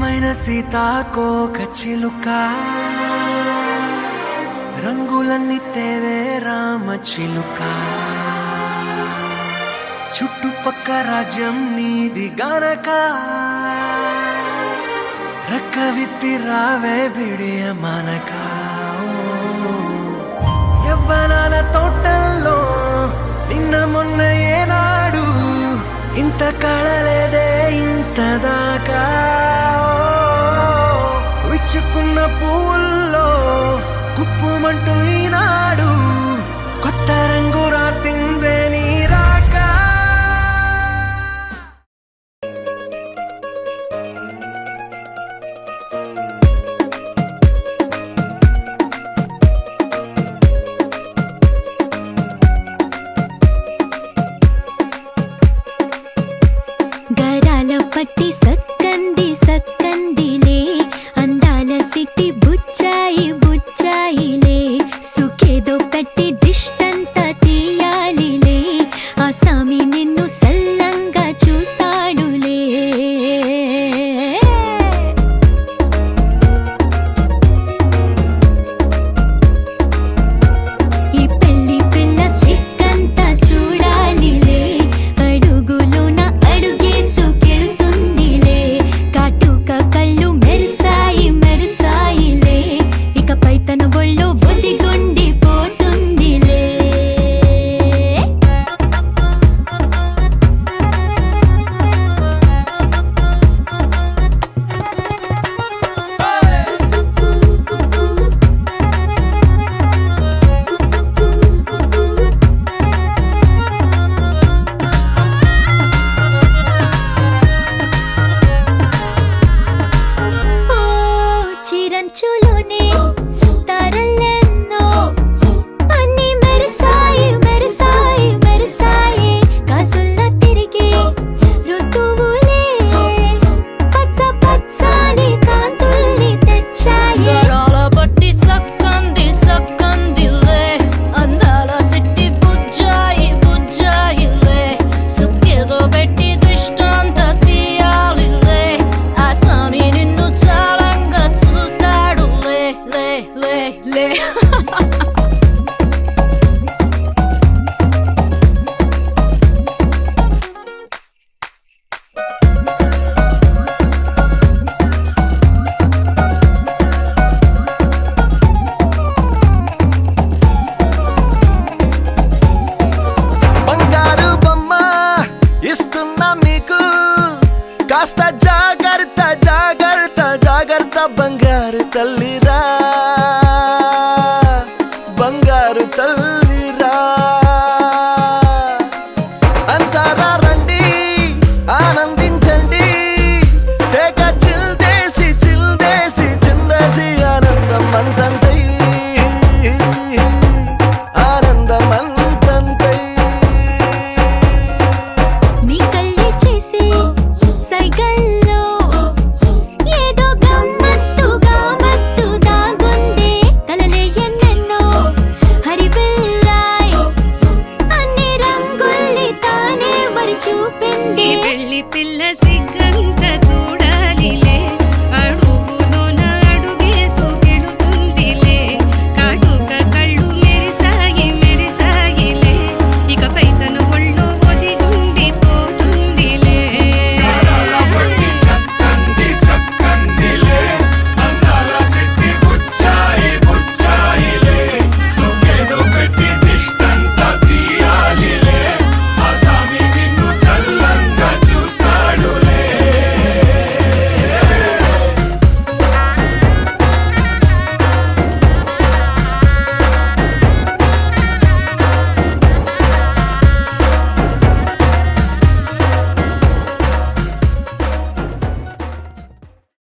అందమైన సీతాకోక చిలుక రంగులన్నీ తేవే రామ చిలుక చుట్టుపక్క రాజ్యం నీది గనక రెక్క విప్పి రావే బిడియ మనక యవ్వనాల తోటల్లో నిన్న మొన్న ఏనాడు ఇంత కళలేదే ఇంత దాకా విచ్చుకున్న పూల్లో కుప్పుమంటూ ఈనాడు కొత్త రంగు రాసిందే నీ రాక గరాల పట్టి సక్కంది సక్కందిలే అందాల సిట్టి బుచ్చాయి బుచ్చాయిలే సుఖేదో పెట్టి దిష్టంతా తీయాలిలే ఆ సామి నిన్ను సల్లంగా చూస్తాడులే ఈ పెళ్లి పిల్ల సిక్కంతా చూడాలిలే అడుగులోన అడుగేసుకెళ్తుందిలే కాటుక కళ్ళు మెరిసాయి మెరిసాయిలే ఇకపై తన ఒళ్ళో ఒదిగొండిపోతుందిలే ఓ చిరంచులోనే తారలెన్నో అన్ని మెరిసాయి మెరిసాయి మెరిసాయి కాసుల్లా తిరిగి ఋతువులే పచ్చ పచ్చని కాంతుల్ని తెచ్చాయి గరాల పట్టి సక్కంది సక్కందిలే అందాల సిట్టి బుజ్జాయి బుజ్జాయిలే సుక్కేదో పెట్టి దృష్టాంత తీయాలిలే ఆ స్వామి నిన్ను చాలంగా చూస్తాడు లే లే లే లే బంగారు బొమ్మ ఇస్తున్నా మీకు కాస్త జాగ్రత్త జాగ్రత్త జాగ్రత్త బంగారు తల్లిరా